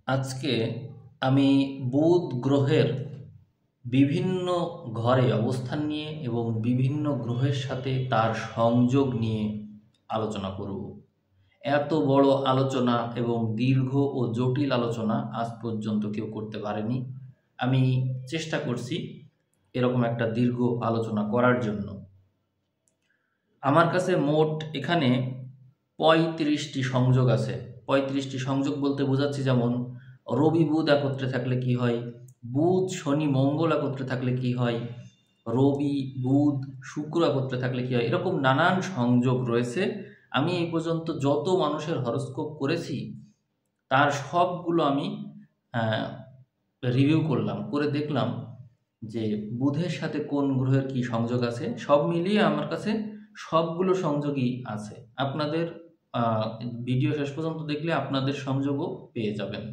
আজকে আমি বুধ গ্রহের বিভিন্ন ঘরে অবস্থান নিয়ে এবং বিভিন্ন গ্রহের সাথে তার সংযোগ নিয়ে আলোচনা করব। এত বড় আলোচনা এবং দীর্ঘ ও জটিল আলোচনা আজ পর্যন্ত কেউ করতে পারেনি। আমি চেষ্টা করছি এরকম একটা দীর্ঘ আলোচনা করার জন্য। আমার কাছে মোট এখানে ৩৫টি সংযোগ আছে। ৩৫টি সংযোগ বলতে বোঝাচ্ছি, যেমন রবি বুধ একত্রে থাকলে কি হয়, বুধ শনি মঙ্গল একত্রে থাকলে কি হয়, রবি বুধ শুক্র একত্রে থাকলে কি হয়, এরকম নানান সংযোগ রয়েছে। আমি এই পর্যন্ত যত মানুষের হরোস্কোপ করেছি তার সবগুলো আমি রিভিউ করলাম, করে দেখলাম যে বুধের সাথে কোন গ্রহের কি সংযোগ আছে। সব মিলিয়ে আমার কাছে সবগুলো সংযোগই আছে। আপনাদের ভিডিও শেষ পর্যন্ত দেখলে আপনাদের সংযোগও পেয়ে যাবেন।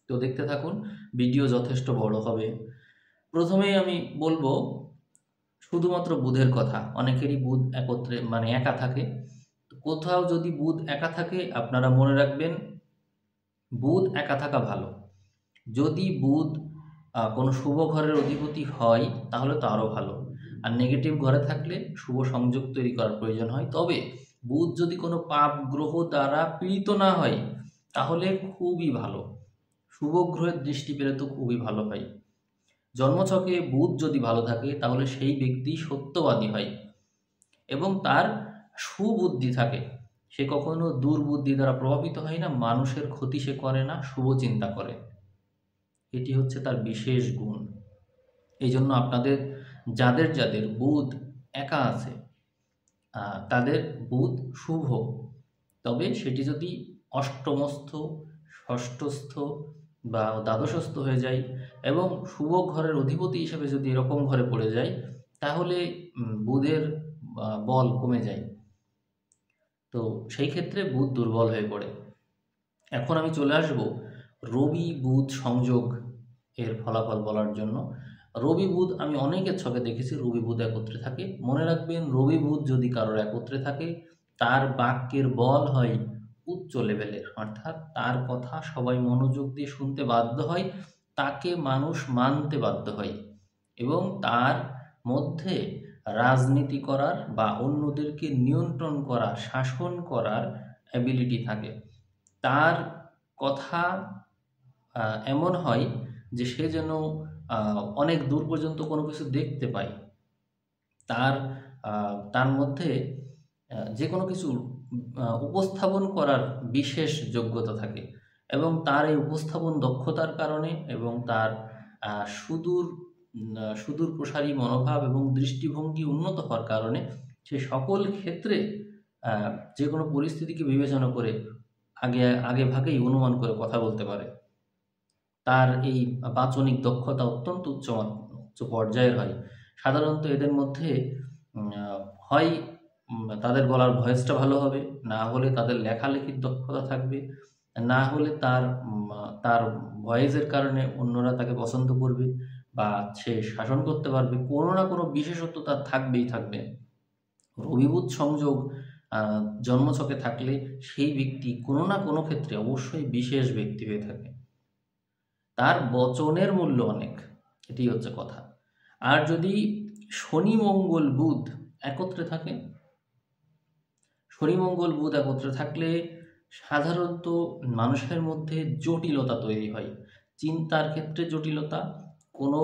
তো দেখতে থাকুন, ভিডিও যথেষ্ট বড় হবে। প্রথমেই আমি বলবো শুধুমাত্র বুধের কথা। অনেকেরই বুধ একত্রে মানে একা থাকে। কোথাও যদি বুধ একা থাকে, আপনারা মনে রাখবেন বুধ একা থাকা ভালো। যদি বুধ কোনো শুভ ঘরের অধিপতি হয় তাহলে তো আরও ভালো। আর নেগেটিভ ঘরে থাকলে শুভ সংযোগ তৈরি করার প্রয়োজন হয়। তবে বুধ যদি কোনো পাপ গ্রহ দ্বারা পীড়িত না হয় তাহলে খুবই ভালো। শুভ গ্রহের দৃষ্টি পেলে তো খুবই ভালো হয়। জন্মছকে বুধ যদি ভালো থাকে তাহলে সেই ব্যক্তি সত্যবাদী হয় এবং তার সুবুদ্ধি থাকে। সে কখনো দুর্বুদ্ধি দ্বারা প্রভাবিত হয় না, মানুষের ক্ষতি সে করে না, শুভ চিন্তা করে। এটি হচ্ছে তার বিশেষ গুণ। এই জন্য আপনাদের যাদের যাদের বুধ একা আছে তাদের বুধ শুভ। তবে সেটি যদি অষ্টমস্থ, ষষ্ঠস্থ বা দ্বাদশস্থ হয়ে যায় এবং শুভ ঘরের অধিপতি হিসেবে যদি এরকম ঘরে পড়ে যায় তাহলে বুধের বল কমে যায়। তো সেই ক্ষেত্রে বুধ দুর্বল হয়ে পড়ে। এখন আমি চলে আসব রবি বুধ সংযোগ এর ফলাফল বলার জন্য। রবি বুধ আমি অনেকের ছকে দেখেছি রবি বুধ একত্রে থাকে। মনে রাখবেন, রবি বুধ যদি কারোর একত্রে থাকে তার বাক্যের বল হয় উচ্চ লেভেলের, অর্থাৎ তার কথা সবাই মনোযোগ দিয়ে শুনতে বাধ্য হয়, তাকে মানুষ মানতে বাধ্য হয় এবং তার মধ্যে রাজনীতি করার বা অন্যদেরকে নিয়ন্ত্রণ করা, শাসন করার অ্যাবিলিটি থাকে। তার কথা এমন হয় যে সে যেন অনেক দূর পর্যন্ত কোনো কিছু দেখতে পায়। তার তার মধ্যে যে কোনো কিছু উপস্থাপন করার বিশেষ যোগ্যতা থাকে এবং তার এই উপস্থাপন দক্ষতার কারণে এবং তার সুদূর প্রসারী মনোভাব এবং দৃষ্টিভঙ্গি উন্নত হওয়ার কারণে সে সকল ক্ষেত্রে যে কোনো পরিস্থিতিকে বিবেচনা করে আগে ভাগেই অনুমান করে কথা বলতে পারে। তার এই বাচনিক দক্ষতা অত্যন্ত উচ্চ পর্যায়ের হয়। সাধারণত এদের মধ্যে হয় তাদের গলার ভয়েসটা ভালো হবে, না হলে তাদের লেখালেখির দক্ষতা থাকবে, না হলে তার ভয়েসের কারণে অন্যরা তাকে পছন্দ করবে বা সে শাসন করতে পারবে। কোনো না কোনো বিশেষত্ব তার থাকবেই থাকবে। রবি বুধ সংযোগ জন্মছকে থাকলে সেই ব্যক্তি কোনো না কোনো ক্ষেত্রে অবশ্যই বিশেষ ব্যক্তি হয়ে থাকে। তার বচনের মূল্য অনেক, এটি হচ্ছে কথা। আর যদি শনি মঙ্গল বুধ একত্রে থাকে, শনি মঙ্গল বুধ একত্রে থাকলে সাধারণত মানুষের মধ্যে জটিলতা তৈরি হয়। চিন্তার ক্ষেত্রে জটিলতা, কোনো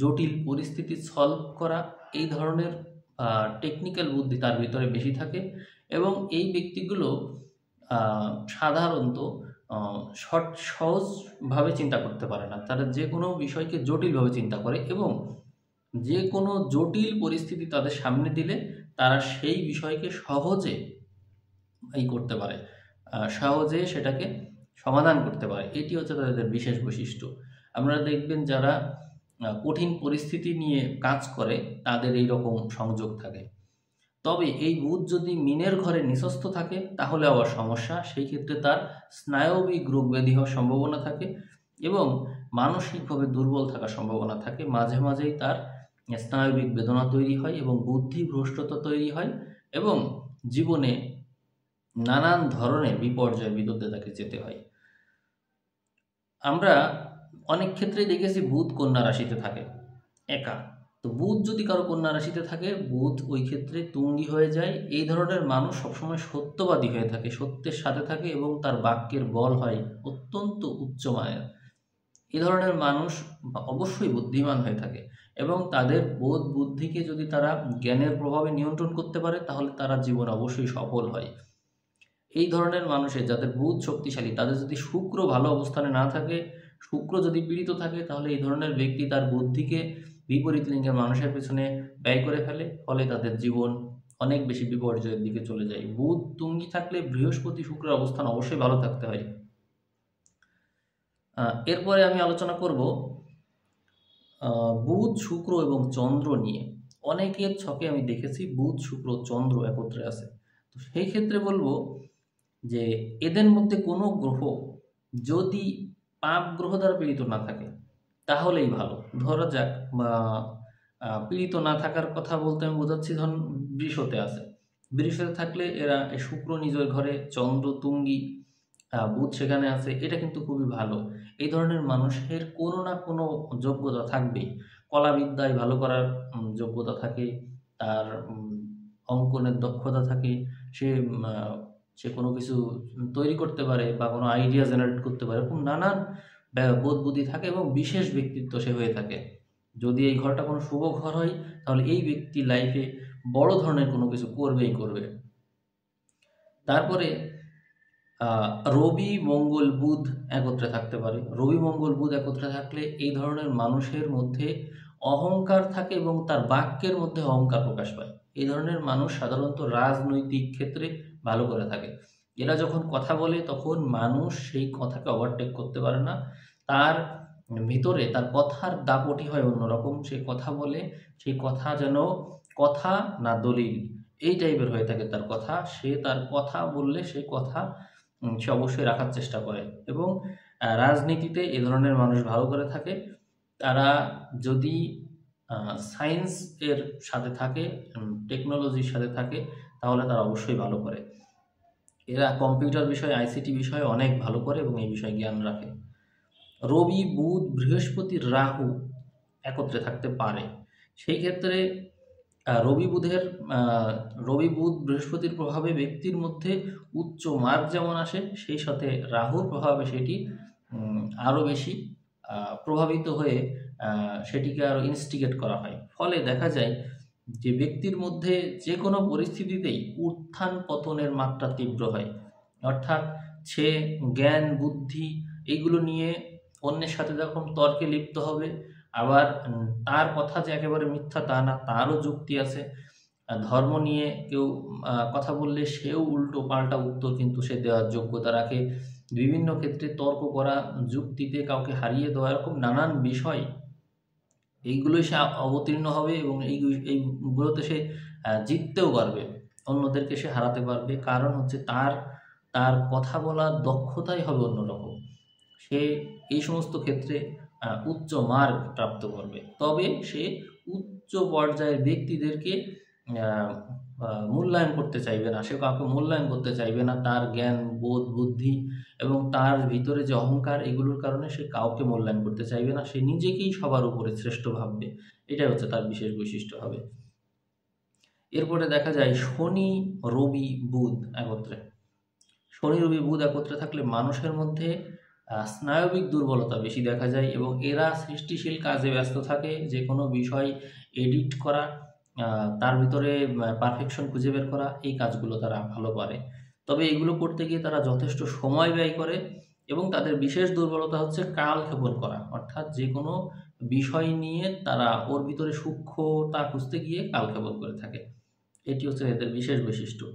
জটিল পরিস্থিতি সলভ করা, এই ধরনের টেকনিক্যাল বুদ্ধি তার ভিতরে বেশি থাকে এবং এই ব্যক্তিগুলো সাধারণত সহজভাবে চিন্তা করতে পারে না। তারা যে কোনো বিষয়কে জটিলভাবে চিন্তা করে এবং যে কোনো জটিল পরিস্থিতি তাদের সামনে দিলে তারা সেই বিষয়কে সহজে করতে পারে, সহজে সেটাকে সমাধান করতে পারে। এটি হচ্ছে তাদের বিশেষ বৈশিষ্ট্য। আপনারা দেখবেন যারা কঠিন পরিস্থিতি নিয়ে কাজ করে তাদের এই রকম সংযোগ থাকে। তবে এই বুধ যদি মিনের ঘরে নিঃস্থ থাকে তাহলে আবার সমস্যা। সেই ক্ষেত্রে তার স্নায়বিক রোগ ব্যাধি হওয়ার সম্ভাবনা থাকে এবং মানসিকভাবে দুর্বল থাকার সম্ভাবনা থাকে। মাঝে মাঝেই তার স্নায়বিক বেদনা তৈরি হয় এবং বুদ্ধিভ্রষ্টতা তৈরি হয় এবং জীবনে নানান ধরনের বিপর্যয় বিরুদ্ধে তাকে যেতে হয়। আমরা অনেক ক্ষেত্রেই দেখেছি বুধ কন্যা রাশিতে থাকে একা। তো বুধ যদি কারো কন্যা রাশিতে থাকে, বুধ ওই ক্ষেত্রে তুঙ্গি হয়ে যায়। এই ধরনের মানুষ সবসময় সত্যবাদী হয়ে থাকে, সত্যের সাথে থাকে এবং তার বাক্যের বল হয় অত্যন্ত উচ্চমানের। এই ধরনের মানুষ অবশ্যই বুদ্ধিমান হয়ে থাকে এবং তাদের বোধ বুদ্ধিকে যদি তারা জ্ঞানের প্রভাবে নিয়ন্ত্রণ করতে পারে তাহলে তারা জীবনে অবশ্যই সফল হয়। এই ধরনের মানুষের যাদের বুধ শক্তিশালী, তাদের যদি শুক্র ভালো অবস্থানে না থাকে, শুক্র যদি পীড়িত থাকে, তাহলে এই ধরনের ব্যক্তি তার বুদ্ধিকে বিপরীত লিঙ্গের মানুষের পেছনে ব্যয় করে ফেলে, ফলে তাদের জীবন অনেক বেশি বিপর্যয়ের দিকে চলে যায়। বুধ তুঙ্গি থাকলে বৃহস্পতি শুক্রের অবস্থান অবশ্যই ভালো থাকতে হয়। এরপরে আমি আলোচনা করব বুধ শুক্র এবং চন্দ্র নিয়ে। অনেকের ছকে আমি দেখেছি বুধ শুক্র চন্দ্র একত্রে আছে। তো সেই ক্ষেত্রে বলবো যে এদের মধ্যে কোনো গ্রহ যদি পাপ গ্রহ দ্বারা পীড়িত না থাকে তাহলেই ভালো। ধরা যাক পীড়িত না থাকার কথা বলতে আমি বোঝাচ্ছি, ধরুন বৃষতে আছে, বৃষতে থাকলে এরা শুক্র নিজের ঘরে, চন্দ্র তুঙ্গি, বুধ সেখানে আছে, এটা কিন্তু খুবই ভালো। এই ধরনের মানুষের কোনো না কোনো যোগ্যতা থাকবেই। কলাবিদ্যায় ভালো করার যোগ্যতা থাকে, তার অঙ্কনের দক্ষতা থাকে, সে সে কোনো কিছু তৈরি করতে পারে বা কোনো আইডিয়া জেনারেট করতে পারে, এরকম নানান বোধ বুদ্ধি থাকে এবং বিশেষ ব্যক্তিত্ব সে হয়ে থাকে। যদি এই ঘরটা কোনো শুভ ঘর হয় তাহলে এই ব্যক্তি লাইফে বড় ধরনের কোনো কিছু করবেই করবে। তারপরে রবি মঙ্গল বুধ একত্রে থাকতে পারে। রবি মঙ্গল বুধ একত্রে থাকলে এই ধরনের মানুষের মধ্যে অহংকার থাকে এবং তার বাক্যের মধ্যে অহংকার প্রকাশ পায়। এই ধরনের মানুষ সাধারণত রাজনৈতিক ক্ষেত্রে ভালো করে থাকে। এরা যখন কথা বলে তখন মানুষ সেই কথাকে ওভারটেক করতে পারে না। তার ভিতরে তার কথার দাপটি হয় অন্যরকম। সে কথা বলে, সেই কথা যেন কথা না দলিল, এই টাইপের হয়ে থাকে তার কথা। সে তার কথা বললে সে কথা সে অবশ্যই রাখার চেষ্টা করে এবং রাজনীতিতে এ ধরনের মানুষ ভালো করে থাকে। তারা যদি সায়েন্স এর সাথে থাকে, টেকনোলজির সাথে থাকে, তাহলে তারা অবশ্যই ভালো করে। এরা কম্পিউটার বিষয়ে, আইসিটি বিষয়ে অনেক ভালো করে এবং এই বিষয়ে জ্ঞান রাখে। রবি বুধ বৃহস্পতি রাহু একত্রে থাকতে পারে। সেই ক্ষেত্রে রবি বুধ বৃহস্পতির প্রভাবে ব্যক্তির মধ্যে উচ্চ মার্গ যেমন আসে, সেই সাথে রাহুর প্রভাবে সেটি আরও বেশি প্রভাবিত হয়ে সেটিকে আরও ইনস্টিগেট করা হয়। ফলে দেখা যায় যে ব্যক্তির মধ্যে যে কোনো পরিস্থিতিতেই উত্থান পতনের মাত্রা তীব্র হয়। অর্থাৎ সে জ্ঞান বুদ্ধি এইগুলো নিয়ে অন্যের সাথে যখন তর্কে লিপ্ত হবে, আবার তার কথা যে একেবারে মিথ্যা তা না, তারও যুক্তি আছে। ধর্ম নিয়ে কেউ কথা বললে সেও উল্টো পাল্টা উত্তর কিন্তু সে দেওয়ার যোগ্যতা রাখে। বিভিন্ন ক্ষেত্রে তর্ক করা, যুক্তিতে কাউকে হারিয়ে দেওয়া, এরকম নানান বিষয়, এইগুলোই সে অবতীর্ণ হবে এবং এইগুলোতে সে জিততেও পারবে, অন্যদেরকে সে হারাতে পারবে। কারণ হচ্ছে তার কথা বলার দক্ষতাই হবে অন্যরকম। সে এই সমস্ত ক্ষেত্রে উচ্চ মার্গ প্রাপ্ত করবে। তবে সে উচ্চ পর্যায়ের ব্যক্তিদেরকে মূল্যায়ন করতে চাইবে না, সে কাউকে মূল্যায়ন করতে চাইবে না। তার জ্ঞান বোধ বুদ্ধি এবং তার ভিতরে যে অহংকার, এগুলোর কারণে সে কাউকে মূল্যায়ন করতে চাইবে না। সে নিজেকেই সবার উপরে শ্রেষ্ঠ ভাববে। এটাই হচ্ছে তার বিশেষ বৈশিষ্ট্য হবে। এরপরে দেখা যায় শনি রবি বুধ একত্রে। শনি রবি বুধ একত্রে থাকলে মানুষের মধ্যে স্নায়বিক দুর্বলতা বেশি দেখা যায় এবং এরা সৃষ্টিশীল কাজে ব্যস্ত থাকে। যে কোনো বিষয় এডিট করা, তার ভিতরে পারফেকশন খুঁজে বের করা, এই কাজগুলো তারা ভালো পারে। তবে এগুলো করতে গিয়ে তারা যথেষ্ট সময় ব্যয় করে এবং তাদের বিশেষ দুর্বলতা হচ্ছে কালক্ষেপণ করা। অর্থাৎ যে কোনো বিষয় নিয়ে তারা ওর ভিতরে সূক্ষ্মতা খুঁজতে গিয়ে কালক্ষেপণ করে থাকে। এটি হচ্ছে এদের বিশেষ বৈশিষ্ট্য।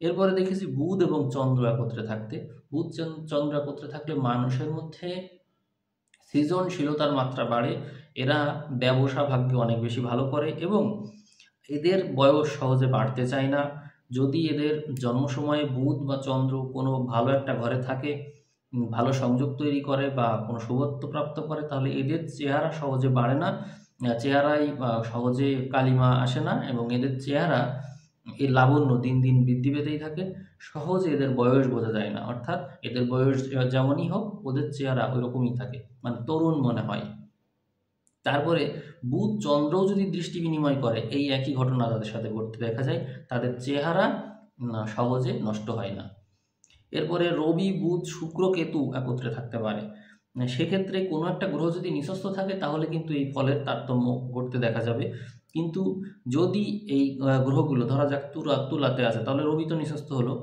এরপরে দেখেছি বুধ এবং চন্দ্র একত্রে থাকতে। বুধ চন্দ্র একত্রে থাকলে মানুষের মধ্যে সৃজনশীলতার মাত্রা বাড়ে। এরা ব্যবসা ভাগ্যে অনেক বেশি ভালো করে এবং এদের বয়স সহজে বাড়তে চায় না। যদি এদের জন্ম সময়ে বুধ বা চন্দ্র কোনো ভালো একটা ঘরে থাকে, ভালো সংযোগ তৈরি করে বা কোনো শুভত্ব প্রাপ্ত করে, তাহলে এদের চেহারা সহজে বাড়ে না, চেহারায় সহজে কালিমা আসে না এবং এদের চেহারা এই লাবণ্য দিন দিন বৃদ্ধি পেতেই থাকে। সহজে এদের বয়স বোঝা যায় না, অর্থাৎ এদের বয়স যেমনই হোক ওদের চেহারা ওই রকমই থাকে, মানে তরুণ মনে হয়। তারপরে বুধ চন্দ্রও যদি দৃষ্টি বিনিময় করে এই একই ঘটনা তাদের সাথে ঘটতে দেখা যায়, তাদের চেহারা সহজে নষ্ট হয় না। এরপরে রবি বুধ শুক্র কেতু একত্রে থাকতে পারে। সেক্ষেত্রে কোনো একটা গ্রহ যদি নিঃস্ব থাকে তাহলে কিন্তু এই ফলের তারতম্য ঘটতে দেখা যাবে। কিন্তু যদি এই গ্রহগুলো ধরা যাক তুলাতে আছে, তাহলে রবি তো নিঃস্ব হলো,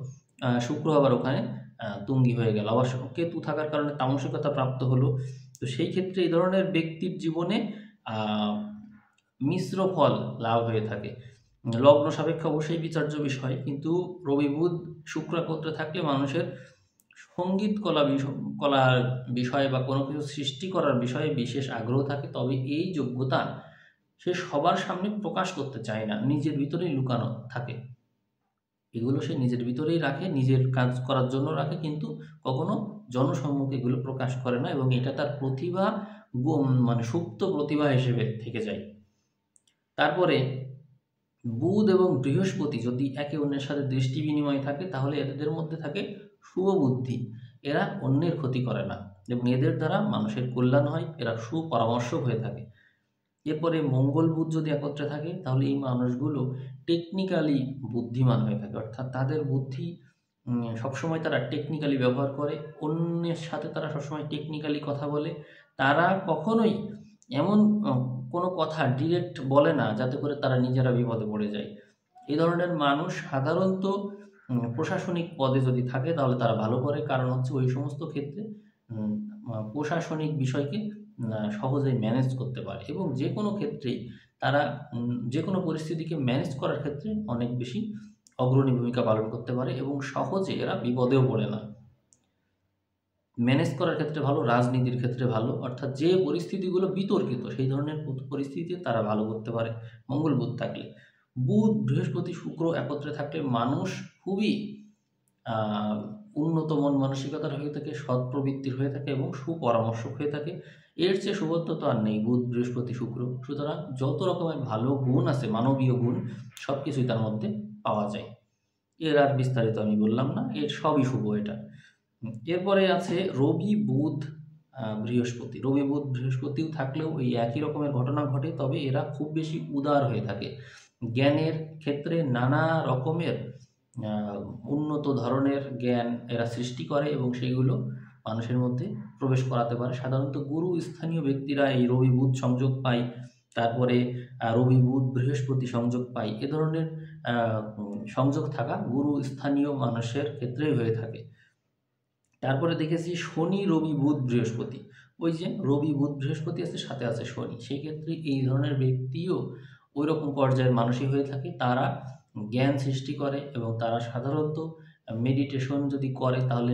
শুক্র আবার ওখানে তুঙ্গি হয়ে গেল, আবার কেতু থাকার কারণে তামসিকতা প্রাপ্ত হলো। তো সেই ক্ষেত্রে এই ধরনের ব্যক্তির জীবনে মিশ্র ফল লাভ হয়ে থাকে। লগ্ন সাপেক্ষে অবশ্যই বিচার্য বিষয়, কিন্তু রবি বুধ শুক্র একত্রে থাকলে মানুষের সঙ্গীত কলার বিষয়ে বা কোনো কিছু সৃষ্টি করার বিষয়ে বিশেষ আগ্রহ থাকে, তবে এই যোগ্যতা সে সবার সামনে প্রকাশ করতে চায় না, নিজের ভিতরেই লুকানো থাকে। এগুলো সে নিজের ভিতরেই রাখে, নিজের কাজ করার জন্য রাখে, কিন্তু কখনো জনসম্মুখে এগুলো প্রকাশ করে না, এবং এটা তার প্রতিভা, মানে সুপ্ত প্রতিভা হিসেবে থেকে যায়। তারপরে বুধ এবং বৃহস্পতি যদি একে অন্যের সাথে দৃষ্টি বিনিময় থাকে তাহলে এদের মধ্যে থাকে শুভ বুদ্ধি। এরা অন্যের ক্ষতি করে না এবং এদের দ্বারা মানুষের কল্যাণ হয়, এরা সুপরামর্শক হয়ে থাকে। এরপরে মঙ্গল বুধ যদি একত্রে থাকে তাহলে এই মানুষগুলো টেকনিক্যালি বুদ্ধিমান হয়ে থাকে, অর্থাৎ তাদের বুদ্ধি সবসময় তারা টেকনিক্যালি ব্যবহার করে, অন্যের সাথে তারা সবসময় টেকনিক্যালি কথা বলে। তারা কখনোই এমন কোনো কথা ডিরেক্ট বলে না যাতে করে তারা নিজেরা বিপদে পড়ে যায়। এই ধরনের মানুষ সাধারণত প্রশাসনিক পদে যদি থাকে তাহলে তারা ভালো করে, কারণ হচ্ছে ওই সমস্ত ক্ষেত্রে প্রশাসনিক বিষয়কে সহজেই ম্যানেজ করতে পারে, এবং যে কোনো ক্ষেত্রেই তারা যে কোনো পরিস্থিতিকে ম্যানেজ করার ক্ষেত্রে অনেক বেশি অগ্রণী ভূমিকা পালন করতে পারে, এবং সহজে এরা বিপদেও পড়ে না। ম্যানেজ করার ক্ষেত্রে ভালো, রাজনীতির ক্ষেত্রে ভালো, অর্থাৎ যে পরিস্থিতিগুলো বিতর্কিত সেই ধরনের পরিস্থিতিতে তারা ভালো করতে পারে মঙ্গল বুধ থাকলে। বুধ বৃহস্পতি শুক্র একত্রে থাকলে মানুষ খুবই উন্নত মন মানসিকতার হয়ে থাকে, সৎ প্রবৃত্তির হয়ে থাকে এবং সুপরামর্শক হয়ে থাকে। এর চেয়ে শুভত্ব তো আর নেই বুধ বৃহস্পতি শুক্র। সুতরাং যত রকমের ভালো গুণ আছে, মানবীয় গুণ, সব কিছুই তার মধ্যে পাওয়া যায়। এর আর বিস্তারিত আমি বললাম না, এর সবই শুভ এটা। এরপরে আছে রবি বুধ বৃহস্পতি। রবি বুধ বৃহস্পতিও থাকলেও এই একই রকমের ঘটনা ঘটে, তবে এরা খুব বেশি উদার হয়ে থাকে। জ্ঞানের ক্ষেত্রে নানা রকমের উন্নত ধরনের জ্ঞান এরা সৃষ্টি করে এবং সেগুলো মানুষের মধ্যে প্রবেশ করাতে পারে। সাধারণত গুরু স্থানীয় ব্যক্তিরা এই রবি বুধ সংযোগ পায়, তারপরে রবি বুধ বৃহস্পতি সংযোগ পায়। এ ধরনের সংযোগ থাকা গুরু স্থানীয় মানুষের ক্ষেত্রেই হয়ে থাকে। তারপরে দেখেছি শনি রবি বুধ বৃহস্পতি, ওই যে রবি বুধ বৃহস্পতি আছে, সাথে আছে শনি, সেই ক্ষেত্রে এই ধরনের ব্যক্তিও ওই রকম পর্যায়ের মানুষই হয়ে থাকে। তারা জ্ঞান সৃষ্টি করে এবং তারা সাধারণত মেডিটেশন যদি করে তাহলে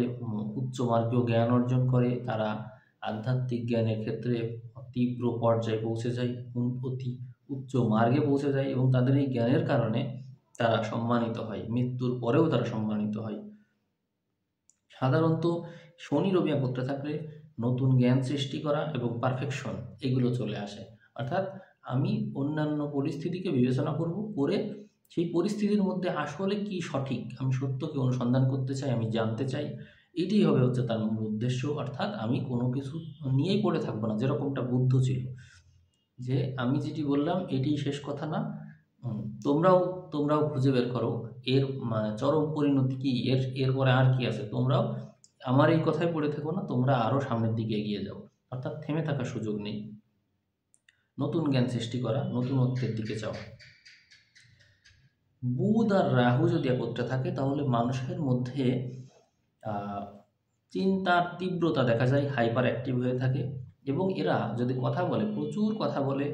উচ্চ মার্গীয় জ্ঞান অর্জন করে। তারা আধ্যাত্মিক জ্ঞানের ক্ষেত্রে তীব্র পর্যায়ে পৌঁছে যায়, অতি উচ্চ মার্গে পৌঁছে যায়, এবং তাদের এই জ্ঞানের কারণে তারা সম্মানিত হয়, মৃত্যুর পরেও তারা সম্মানিত হয়। সাধারণত শনি রবি একত্রে থাকলে নতুন জ্ঞান সৃষ্টি করা এবং পারফেকশন এগুলো চলে আসে, অর্থাৎ আমি অন্যান্য পরিস্থিতিকে বিবেচনা করব, করে সেই পরিস্থিতির মধ্যে আসলে কি সঠিক, আমি সত্যকে অনুসন্ধান করতে চাই, আমি জানতে চাই, এটাই হবে হচ্ছে তার মূল উদ্দেশ্য। অর্থাৎ আমি কোনো কিছু নিয়েই পড়ে থাকবো না, যেরকমটা বুদ্ধ ছিল, যে আমি যেটি বললাম এটি শেষ কথা না, তোমরাও খুঁজে বের করো এর চরম পরিণতি কি, এরপরে আর কি আছে, তোমরাও আমার এই কথায় পড়ে থেকো না, তোমরা আরো সামনের দিকে এগিয়ে যাও। অর্থাৎ থেমে থাকার সুযোগ নেই, নতুন জ্ঞান সৃষ্টি করা, নতুনত্বের দিকে যাওয়া। বুধ আর রাহু যদি একত্রে থাকে তাহলে মানুষের মধ্যে চিন্তার তীব্রতা দেখা যায়, হাইপার অ্যাক্টিভ হয়ে থাকে, এবং এরা যদি কথা বলে প্রচুর কথা বলে,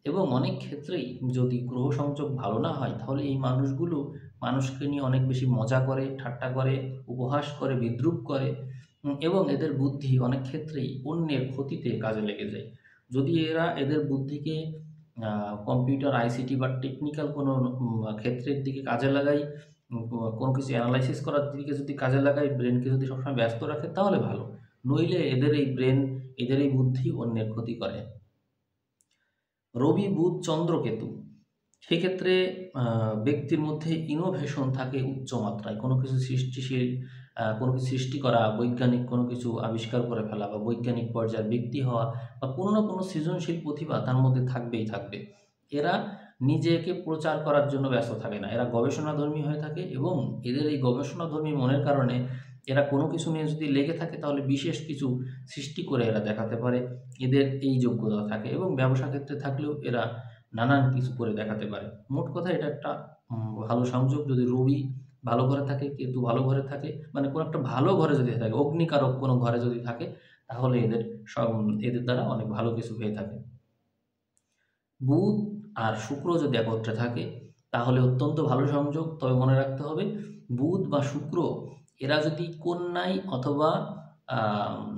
এবং অনেক ক্ষেত্রেই যদি গ্রহ সংযোগ ভালো না হয় তাহলে এই মানুষগুলো মানুষকে নিয়ে অনেক বেশি মজা করে, ঠাট্টা করে, উপহাস করে, বিদ্রূপ করে, এবং এদের বুদ্ধি অনেক ক্ষেত্রেই অন্যের ক্ষতিতে কাজে লেগে যায়। যদি এদের বুদ্ধিকে কম্পিউটার, আইসিটি বা টেকনিক্যাল কোনো ক্ষেত্রের দিকে কাজে লাগায়, কোনো কিছু অ্যানালাইসিস করার দিকে যদি কাজে লাগায়, ব্রেনকে যদি সবসময় ব্যস্ত রাখে তাহলে ভালো, নইলে এদের এই ব্রেন, এদের এই বুদ্ধি অন্যের ক্ষতি করে। রবি বুধ চন্দ্র কেতু, সেক্ষেত্রে ব্যক্তির মধ্যে ইনোভেশন থাকে উচ্চ মাত্রায়। কোনো কিছু সৃষ্টিশীল কোনো কিছু সৃষ্টি করা, বৈজ্ঞানিক কোনো কিছু আবিষ্কার করে ফেলা বা বৈজ্ঞানিক পর্যায়ের ব্যক্তি হওয়া বা কোনো না কোনো সৃজনশীল প্রতিভা তার মধ্যে থাকবেই থাকবে। এরা নিজেকে প্রচার করার জন্য ব্যস্ত থাকে না। এরা গবেষণাধর্মী হয়ে থাকে এবং এদের এই গবেষণাধর্মী মনের কারণে এরা কোনো কিছু নিয়ে যদি লেগে থাকে তাহলে বিশেষ কিছু সৃষ্টি করে এরা দেখাতে পারে। এদের এই যোগ্যতা থাকে এবং ব্যবসা ক্ষেত্রে থাকলেও এরা নানান কিছু করে দেখাতে পারে। মোট কথা এটা একটা ভালো সংযোগ। যদি রবি ভালো ঘরে থাকে, কেতু ভালো ঘরে থাকে, মানে কোনো একটা ভালো ঘরে যদি থাকে, অগ্নিকারক কোনো ঘরে যদি থাকে, তাহলে এদের দ্বারা অনেক ভালো কিছু হয়ে থাকে। বুধ আর শুক্র যদি একত্রে থাকে তাহলে অত্যন্ত ভালো সংযোগ। তবে মনে রাখতে হবে বুধ বা শুক্র এরা যদি কন্যায় অথবা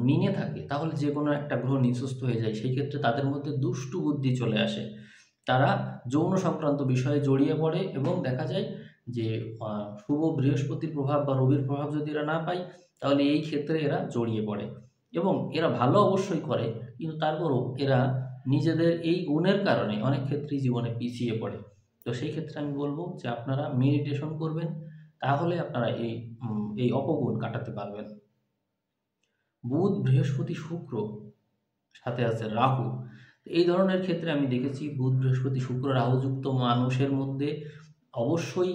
মীনে থাকে তাহলে যে কোনো একটা গ্রহ নিঃস্বস্ত হয়ে যায়। সেই ক্ষেত্রে তাদের মধ্যে দুষ্টু বুদ্ধি চলে আসে। তারা যৌন সংক্রান্ত বিষয়ে জড়িয়ে পড়ে এবং দেখা যায় যে শুভ বৃহস্পতির প্রভাব বা রবির প্রভাব যদি এরা না পায় তাহলে এই ক্ষেত্রে এরা জড়িয়ে পড়ে এবং এরা ভালো অবশ্যই করে, কিন্তু তারপরও এরা নিজেদের এই গুণের কারণে অনেক ক্ষেত্রেই জীবনে পিছিয়ে পড়ে। তো সেই ক্ষেত্রে আমি বলবো যে আপনারা মেডিটেশন করবেন, তাহলে আপনারা এই অপগুণ কাটাতে পারবেন। বুধ, বৃহস্পতি, শুক্র, সাথে আছে রাহু। এই ধরনের ক্ষেত্রে আমি দেখেছি বুধ, বৃহস্পতি, শুক্র, রাহুযুক্ত মানুষের মধ্যে অবশ্যই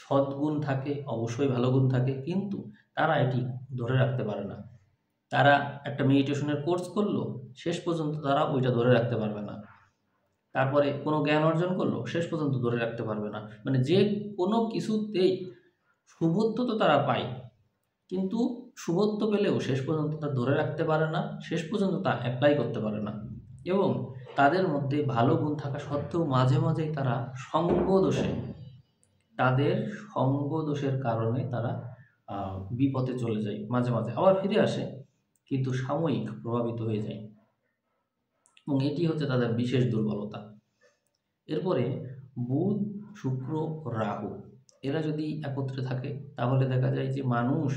সদ্গুণ থাকে, অবশ্যই ভালো গুণ থাকে, কিন্তু তারা এটি ধরে রাখতে পারে না। তারা একটা মেডিটেশনের কোর্স করলো, শেষ পর্যন্ত তারা ওইটা ধরে রাখতে পারবে না। তারপরে কোনো জ্ঞান অর্জন করলো, শেষ পর্যন্ত ধরে রাখতে পারবে না। মানে যে কোনো কিছুতেই শুভত্ব তো তারা পায়, কিন্তু শুভত্ব পেলেও শেষ পর্যন্ত তা ধরে রাখতে পারে না, শেষ পর্যন্ত তা অ্যাপ্লাই করতে পারে না। এবং তাদের মধ্যে ভালো গুণ থাকা সত্ত্বেও মাঝে মাঝেই তারা তাদের সঙ্গদোষের কারণে তারা বিপথে চলে যায়, মাঝে মাঝে আবার ফিরে আসে, কিন্তু সাময়িক প্রভাবিত হয়ে যায় এবং এটি হচ্ছে তাদের বিশেষ দুর্বলতা। এরপরে বুধ, শুক্র, রাহু এরা যদি একত্রে থাকে তাহলে দেখা যায় যে মানুষ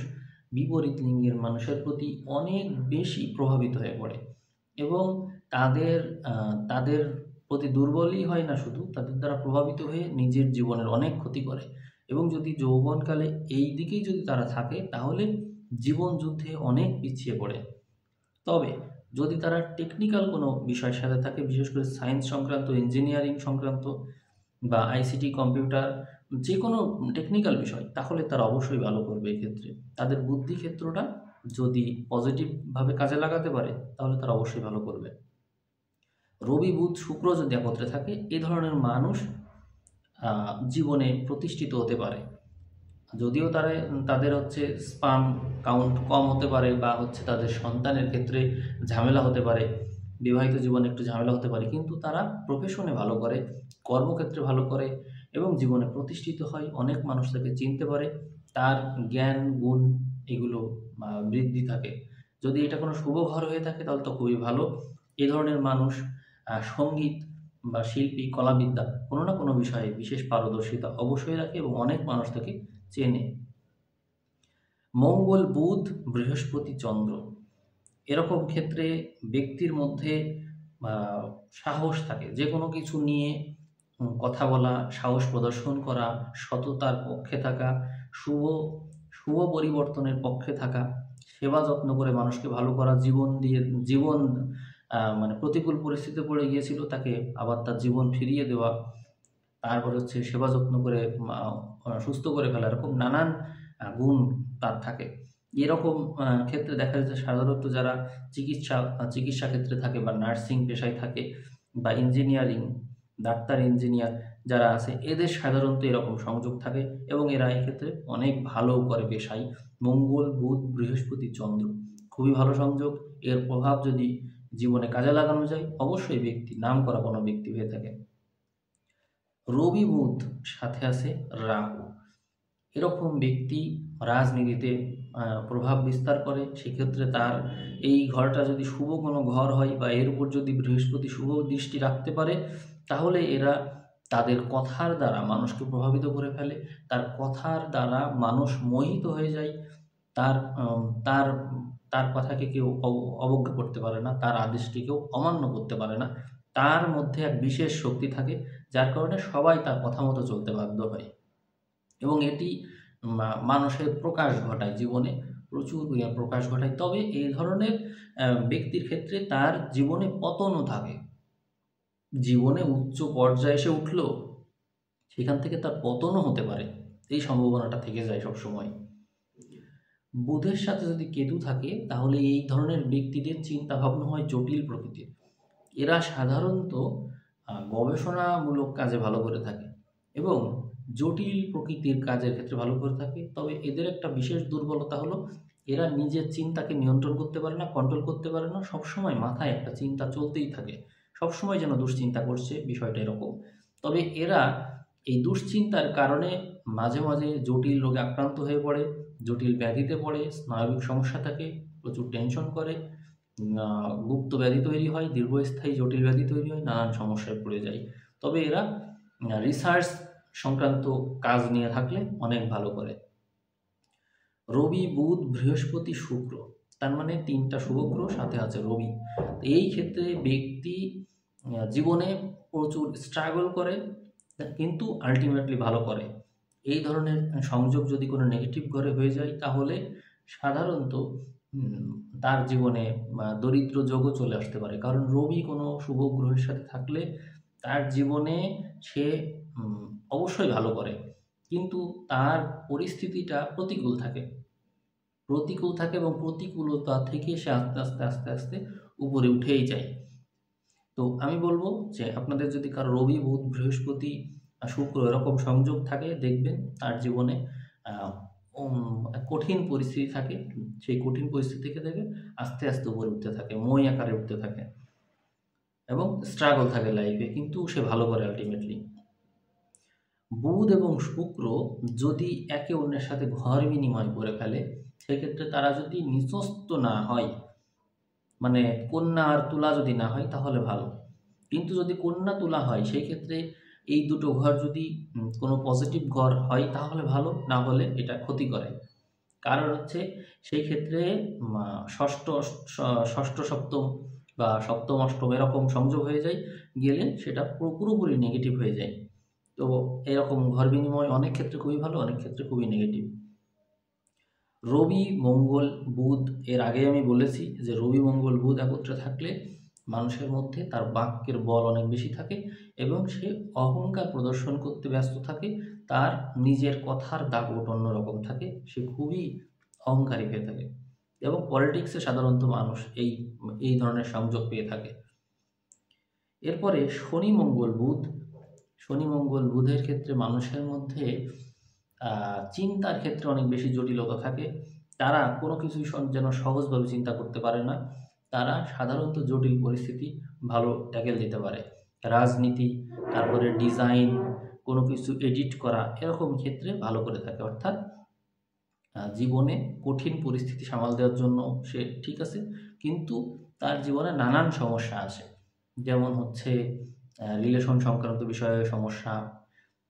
বিপরীত লিঙ্গের মানুষের প্রতি অনেক বেশি প্রভাবিত হয়ে পড়ে এবং তাদের তাদের প্রতি দুর্বলই হয় না, শুধু তাদের দ্বারা প্রভাবিত হয়ে নিজের জীবনের অনেক ক্ষতি করে। এবং যদি যৌবনকালে এই দিকেই যদি তারা থাকে তাহলে জীবন যুদ্ধে অনেক পিছিয়ে পড়ে। তবে যদি তারা টেকনিক্যাল কোনো বিষয়ের সাথে থাকে, বিশেষ করে সায়েন্স সংক্রান্ত, ইঞ্জিনিয়ারিং সংক্রান্ত বা আইসিটি, কম্পিউটার, যে কোনো টেকনিক্যাল বিষয়, তাহলে তারা অবশ্যই ভালো করবে। এক্ষেত্রে তাদের বুদ্ধি ক্ষেত্রটা যদি পজিটিভভাবে কাজে লাগাতে পারে তাহলে তারা অবশ্যই ভালো করবে। রবি, বুধ, শুক্র যদি একত্রে থাকে এই ধরনের মানুষ জীবনে প্রতিষ্ঠিত হতে পারে। যদিও তাদের হচ্ছে স্পার্ম কাউন্ট কম হতে পারে বা হচ্ছে তাদের সন্তানের ক্ষেত্রে ঝামেলা হতে পারে, বিবাহিত জীবনে একটু ঝামেলা হতে পারে, কিন্তু তারা প্রফেশনে ভালো করে, কর্মক্ষেত্রে ভালো করে এবং জীবনে প্রতিষ্ঠিত হয়, অনেক মানুষ তাকে চিনতে পারে, তার জ্ঞান গুণ এগুলো বৃদ্ধি থাকে। যদি এটা কোনো শুভ ঘর হয়ে থাকে তাহলে তো খুবই ভালো। এ ধরনের মানুষ সঙ্গীত বা শিল্পী, কলাবিদ্যা কোনো না কোনো বিষয়ে বিশেষ পারদর্শিতা অবশ্যই রাখে এবং অনেক মানুষ তাকে চেনে। মঙ্গল, বুধ, বৃহস্পতি, চন্দ্র এরকম ক্ষেত্রে ব্যক্তির মধ্যে সাহস থাকে, যে কোনো কিছু নিয়ে কথা বলা, সাহস প্রদর্শন করা, সততার পক্ষে থাকা, শুভ শুভ পরিবর্তনের পক্ষে থাকা, সেবা যত্ন করে মানুষকে ভালো করা, জীবন মানে প্রতিকূল পরিস্থিতিতে পড়ে গিয়েছিল তাকে আবার তার জীবন ফিরিয়ে দেওয়া, তারপরে হচ্ছে সেবা যত্ন করে সুস্থ করে ফেলা, এরকম নানান গুণ তার থাকে। এরকম ক্ষেত্রে দেখা যাচ্ছে সাধারণত যারা চিকিৎসা ক্ষেত্রে থাকে বা নার্সিং পেশায় থাকে বা ইঞ্জিনিয়ারিং, ডাক্তার, ইঞ্জিনিয়ার যারা আছে এদের সাধারণত এরকম সংযোগ থাকে এবং এরা এক্ষেত্রে অনেক ভালো করে পেশায়। মঙ্গল, বুধ, বৃহস্পতি, চন্দ্র খুবই ভালো সংযোগ। এর প্রভাব যদি জীবনে কাজে লাগানো যায় অবশ্যই নামকরা কোনো ব্যক্তি হয়ে থাকে। রবি, বুধ, সাথে আছে রাহু, এরকম ব্যক্তি রাজনীতিতে প্রভাব বিস্তার করে। সেক্ষেত্রে তার এই ঘরটা যদি শুভ কোনো ঘর হয় বা এর উপর যদি বৃহস্পতি শুভ দৃষ্টি রাখতে পারে তাহলে এরা তাদের কথার দ্বারা মানুষকে প্রভাবিত করে ফেলে, তার কথার দ্বারা মানুষ মোহিত হয়ে যায়, তার তার তার কথাকে কেউ অবজ্ঞা করতে পারে না, তার আদেশকে কেউ অমান্য করতে পারে না, তার মধ্যে এক বিশেষ শক্তি থাকে, যার কারণে সবাই তার কথা মতো চলতে বাধ্য হয় এবং এটি মানুষের প্রকাশ ঘটায়, জীবনে প্রচুর প্রকাশ ঘটায়। তবে এই ধরনের ব্যক্তির ক্ষেত্রে তার জীবনে পতনও থাকে। জীবনে উচ্চ পর্যায়ে এসে উঠল, সেখান থেকে তার পতনও হতে পারে, এই সম্ভাবনাটা থেকে যায় সবসময়। বুধের সাথে যদি কেতু থাকে তাহলে এই ধরনের ব্যক্তিদের চিন্তা ভাবনা হয় জটিল প্রকৃতির। এরা সাধারণত গবেষণামূলক কাজে ভালো করে থাকে এবং জটিল প্রকৃতির কাজের ক্ষেত্রে ভালো করে থাকে। তবে এদের একটা বিশেষ দুর্বলতা হলো এরা নিজের চিন্তাকে নিয়ন্ত্রণ করতে পারে না, কন্ট্রোল করতে পারে না। সবসময় মাথায় একটা চিন্তা চলতেই থাকে, সবসময় যেন দুশ্চিন্তা করছে, বিষয়টা এরকম। তবে এরা এই দুশ্চিন্তার কারণে মাঝে মাঝে জটিল রোগে আক্রান্ত হয়ে পড়ে, জটিল ব্যাধিতে পড়ে, স্নায়বিক সমস্যা থাকে, প্রচুর টেনশন করে, গুপ্ত ব্যাধি তৈরি হয়, দীর্ঘস্থায়ী জটিল ব্যাধি তৈরি হয়, নানান সমস্যায় পড়ে যায়। তবে এরা রিসার্চ সংক্রান্ত কাজ নিয়ে থাকলে অনেক ভালো করে। রবি, বুধ, বৃহস্পতি, শুক্র, তার মানে 3টা শুভ গ্রহ, সাথে আছে রবি। এই ক্ষেত্রে ব্যক্তি জীবনে প্রচুর স্ট্রাগল করে কিন্তু আলটিমেটলি ভালো করে। এই ধরনের সংযোগ যদি কোনো নেগেটিভ ঘরে হয়ে যায় তাহলে সাধারণত তার জীবনে দরিদ্র যোগও চলে আসতে পারে। কারণ রবি কোনো শুভ গ্রহের সাথে থাকলে তার জীবনে সে অবশ্যই ভালো করে, কিন্তু তার পরিস্থিতিটা প্রতিকূল থাকে এবং প্রতিকূলতা থেকে সে আস্তে আস্তে আস্তে আস্তে উপরে উঠেই যায়। তো আমি বলবো যে আপনাদের যদি কারো রবি, বুধ, বৃহস্পতি, শুক্র এরকম সংযোগ থাকে, দেখবেন তার জীবনে কঠিন পরিস্থিতি থাকে, সেই কঠিন পরিস্থিতি থেকে আস্তে আস্তে উপরে উঠতে থাকে, মই আকারে উঠতে থাকে এবং স্ট্রাগল থাকে লাইফে, কিন্তু সে ভালো করে আলটিমেটলি। বুধ এবং শুক্র যদি একে অন্যের সাথে ঘর বিনিময় করে ফেলে, সেক্ষেত্রে তারা যদি নিচস্ত না হয়, মানে কন্যা আর তুলা যদি না হয় তাহলে ভালো। কিন্তু যদি কন্যা তুলা হয়, সেই ক্ষেত্রে এই দুটো ঘর যদি কোনো পজিটিভ ঘর হয় তাহলে ভালো, না হলে এটা ক্ষতি করে। কারণ হচ্ছে সেই ক্ষেত্রে ষষ্ঠ সপ্তম বা সপ্তম অষ্টম এরকম সংযোগ হয়ে যায়, গেলে সেটা পুরোপুরি নেগেটিভ হয়ে যায়। তো এরকম ঘর বিনিময় অনেক ক্ষেত্রে খুবই ভালো, অনেক ক্ষেত্রে খুবই নেগেটিভ। রবি, মঙ্গল, বুধ, এর আগে আমি বলেছি যে রবি, মঙ্গল, বুধ একত্রে থাকলে মানুষের মধ্যে তার বাক্যের বল অনেক বেশি থাকে এবং সে অহংকার প্রদর্শন করতে ব্যস্ত থাকে, তার নিজের কথার দাপট অন্যরকম থাকে, সে খুবই অহংকারী হয়ে থাকে এবং পলিটিক্সে সাধারণত মানুষ এই ধরনের সংযোগ পেয়ে থাকে। এরপরে শনি, মঙ্গল, বুধ। শনি, মঙ্গল, বুধের ক্ষেত্রে মানুষের মধ্যে চিন্তার ক্ষেত্রে অনেক বেশি জটিলতা থাকে। তারা কোনো কিছুই যেন সহজভাবে চিন্তা করতে পারে না। তারা সাধারণত জটিল পরিস্থিতি ভালো ট্যাকেল দিতে পারে। রাজনীতি, তারপরে ডিজাইন, কোনো কিছু এডিট করা, এরকম ক্ষেত্রে ভালো করে থাকে। অর্থাৎ জীবনে কঠিন পরিস্থিতি সামাল দেওয়ার জন্য সে ঠিক আছে, কিন্তু তার জীবনে নানান সমস্যা আসে। যেমন হচ্ছে রিলেশন সংক্রান্ত বিষয়ে সমস্যা,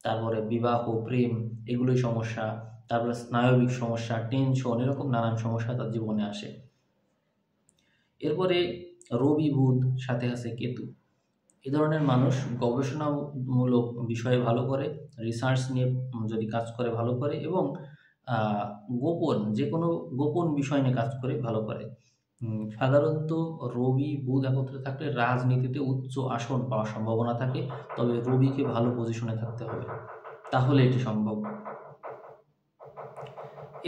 তারপরে বিবাহ, প্রেম, এগুলোই সমস্যা, তারপরে স্নায়বিক সমস্যা, টেনশন, এরকম নানান সমস্যা তার জীবনে আসে। এরপরে রবি, বুধ, সাথে আছে কেতু। এ ধরনের মানুষ গবেষণামূলক বিষয়ে ভালো করে, রিসার্চ নিয়ে যদি কাজ করে ভালো করে এবং যে কোনো গোপন বিষয় নিয়ে কাজ করে ভালো করে। সাধারণত রবি, বুধ একত্রে থাকলে রাজনীতিতে উচ্চ আসন পাওয়ার সম্ভাবনা থাকে, তবে রবিকে ভালো পজিশনে থাকতে হবে, তাহলে এটি সম্ভব।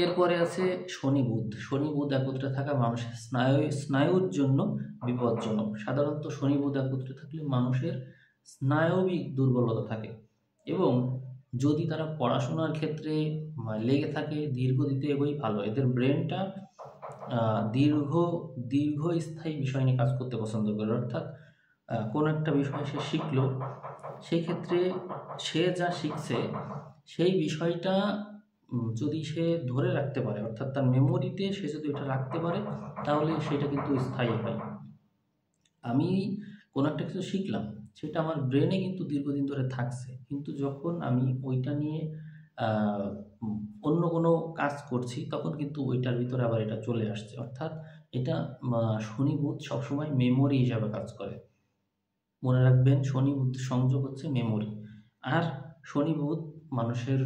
এরপরে আছে শনি, বুধ। শনি, বুধ একত্রে থাকা মানুষের স্নায়ুর জন্য বিপজ্জনক। সাধারণত শনি, বুধ একত্রে থাকলে মানুষের স্নায়বিক দুর্বলতা থাকে এবং যদি তারা পড়াশোনার ক্ষেত্রে লেগে থাকে, দীর্ঘদিতে এগোই ভালো। এদের ব্রেনটা দীর্ঘস্থায়ী বিষয় নিয়ে কাজ করতে পছন্দ করে। অর্থাৎ কোনো একটা বিষয় সে শিখলো, সেই ক্ষেত্রে সে যা শিখছে সেই বিষয়টা যদি সে ধরে রাখতে পারে, অর্থাৎ তার মেমোরিতে সে যদি ওটা রাখতে পারে, তাহলে সেটা কিন্তু স্থায়ী হয়। আমি কোনো একটা কিছু শিখলাম, সেটা আমার ব্রেনে কিন্তু দীর্ঘদিন ধরে থাকছে, কিন্তু যখন আমি ওইটা নিয়ে অন্য কোনো কাজ করছি তখন কিন্তু ওইটার ভিতরে আবার এটা চলে আসছে। অর্থাৎ এটা শনি, বুধ সবসময় মেমোরি হিসাবে কাজ করে। মনে রাখবেন শনি বুধ সংযোগ হচ্ছে মেমোরি। আর শনি বুধ মানুষের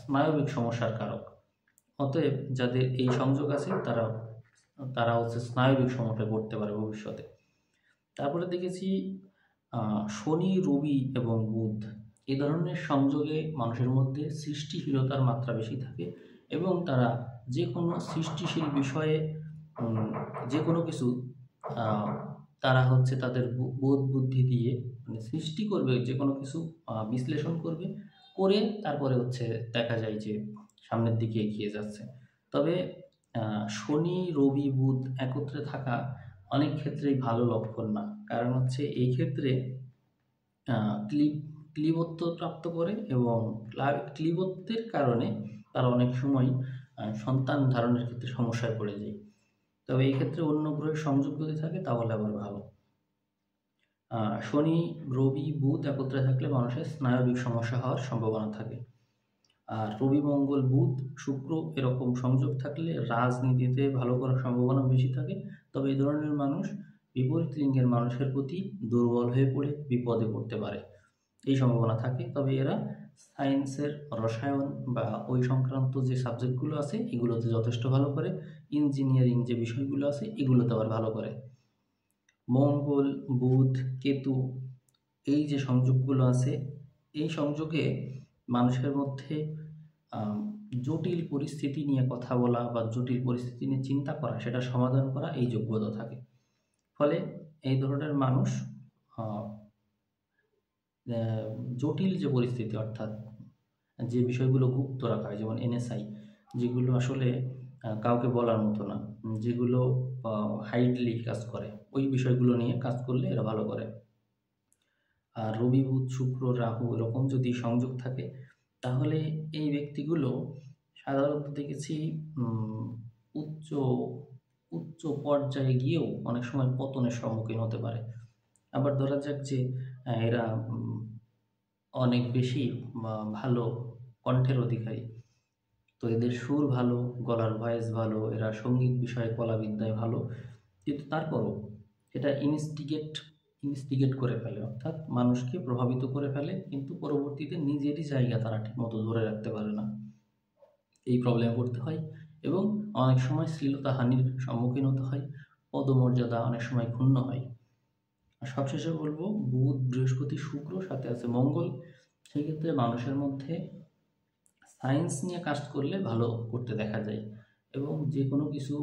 স্নায়বিক সমস্যার কারক। অতএব যাদের এই সংযোগ আছে তারা তারা হচ্ছে স্নায়বিক সমস্যায় পড়তে পারে ভবিষ্যতে। তারপরে দেখেছি শনি, রবি এবং বুধ এই ধরনের সংযোগে মানুষের মধ্যে সৃষ্টিশীলতার মাত্রা বেশি থাকে এবং তারা যে কোনো সৃষ্টিশীল বিষয়ে যে কোনো কিছু তারা হচ্ছে তাদের বোধ বুদ্ধি দিয়ে মানে সৃষ্টি করবে, যে কোনো কিছু বিশ্লেষণ করবে, করে তারপরে হচ্ছে দেখা যায় যে সামনের দিকে এগিয়ে যাচ্ছে। তবে শনি, রবি, বুধ একত্রে থাকা অনেক ক্ষেত্রেই ভালো লক্ষণ না। কারণ হচ্ছে এই ক্ষেত্রে ক্লীবত্ব প্রাপ্ত করে এবং ক্লীবত্বের কারণে তারা অনেক সময় সন্তান ধারণের ক্ষেত্রে সমস্যায় পড়ে যায়। তবে এই ক্ষেত্রে অন্য গ্রহের সংযোগ যদি থাকে তাহলে আবার ভালো। শনি, রবি, বুধ একত্রে থাকলে মানুষের স্নায়বিক সমস্যা হওয়ার সম্ভাবনা থাকে। আর রবি, মঙ্গল, বুধ, শুক্র এরকম সংযোগ থাকলে রাজনীতিতে ভালো করার সম্ভাবনা বেশি থাকে। তবে এই ধরনের মানুষ বিপরীত লিঙ্গের মানুষের প্রতি দুর্বল হয়ে পড়ে বিপদে পড়তে পারে, এই সম্ভাবনা থাকে। তবে এরা সায়েন্সের রসায়ন বা ওই সংক্রান্ত যে সাবজেক্টগুলো আছে এগুলোতে যথেষ্ট ভালো করে, ইঞ্জিনিয়ারিং যে বিষয়গুলো আছে এগুলোতে আবার ভালো করে। মঙ্গল, বুধ, কেতু এই যে সংযোগগুলো আছে এই সংযোগে মানুষের মধ্যে জটিল পরিস্থিতি নিয়ে কথা বলা বা জটিল পরিস্থিতি নিয়ে চিন্তা করা, সেটা সমাধান করা এই যোগ্যতা থাকে। ফলে এই ধরনের মানুষ জটিল যে পরিস্থিতি, অর্থাৎ যে বিষয়গুলো গুপ্ত রাখা হয়, যেমন NSI, যেগুলো আসলে কাউকে বলার মতো না, যেগুলো হাইডলি কাজ করে, ওই বিষয়গুলো নিয়ে কাজ করলে এরা ভালো করে। আর রবি, বুধ, শুক্র, রাহু এরকম যদি সংযোগ থাকে তাহলে এই ব্যক্তিগুলো সাধারণত দেখেছি উচ্চ উচ্চ পর্যায়ে গিয়েও অনেক সময় পতনের সম্মুখীন হতে পারে। আবার ধরা যাক যে এরা অনেক বেশি ভালো কণ্ঠের অধিকারী, তো এদের সুর ভালো, গলার ভয়েস ভালো, এরা সঙ্গীত বিষয়ে কলাবিদ্যায় ভালো, কিন্তু তারপরও এটা ইনস্টিগেট করে ফেলে, অর্থাৎ মানুষকে প্রভাবিত করে ফেলে, কিন্তু পরবর্তীতে নিজেরই জায়গা তারা ঠিকমতো ধরে রাখতে পারে না। এই প্রবলেমে পড়তে হয় এবং অনেক সময় শ্লীলতাহানির সম্মুখীন হতে হয়, পদমর্যাদা অনেক সময় ক্ষুণ্ণ হয়। আর সবশেষে বলবো, বুধ, বৃহস্পতি, শুক্র সাথে আছে মঙ্গল, সেই ক্ষেত্রে মানুষের মধ্যে সায়েন্স নিয়ে কাজ করলে ভালো করতে দেখা যায় এবং যে কোনো কিছু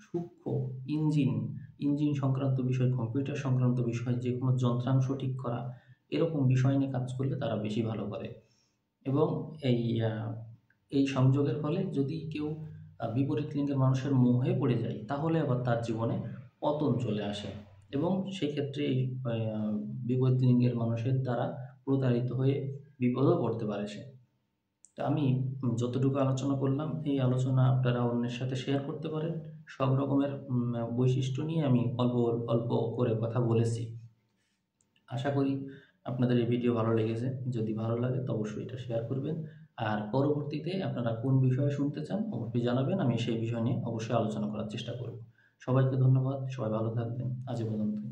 সূক্ষ্ম ইঞ্জিন সংক্রান্ত বিষয়, কম্পিউটার সংক্রান্ত বিষয়, যে কোনো যন্ত্রাংশ ঠিক করা এরকম বিষয় নিয়ে কাজ করলে তারা বেশি ভালো করে। এবং এই সংযোগের ফলে যদি কেউ বিপরীত লিঙ্গের মানুষের মোহে পড়ে যায় তাহলে আবার তার জীবনে পতন চলে আসে এবং সেক্ষেত্রে এই বিপরীত লিঙ্গের মানুষের দ্বারা প্রতারিত হয়ে বিপদেও পড়তে পারে সে। তো আমি যতটুকু আলোচনা করলাম এই আলোচনা আপনারা অন্যের সাথে শেয়ার করতে পারেন। সব রকমের বৈশিষ্ট্য নিয়ে আমি অল্প করে কথা বলেছি। আশা করি আপনাদের এই ভিডিও ভালো লেগেছে। যদি ভালো লাগে তো অবশ্যই এটা শেয়ার করবেন। আর পরবর্তীতে আপনারা কোন বিষয়ে শুনতে চান অবশ্যই জানাবেন, আমি সেই বিষয় নিয়ে অবশ্যই আলোচনা করার চেষ্টা করব। সবাইকে ধন্যবাদ, সবাই ভালো থাকবেন। আজ এ পর্যন্তই।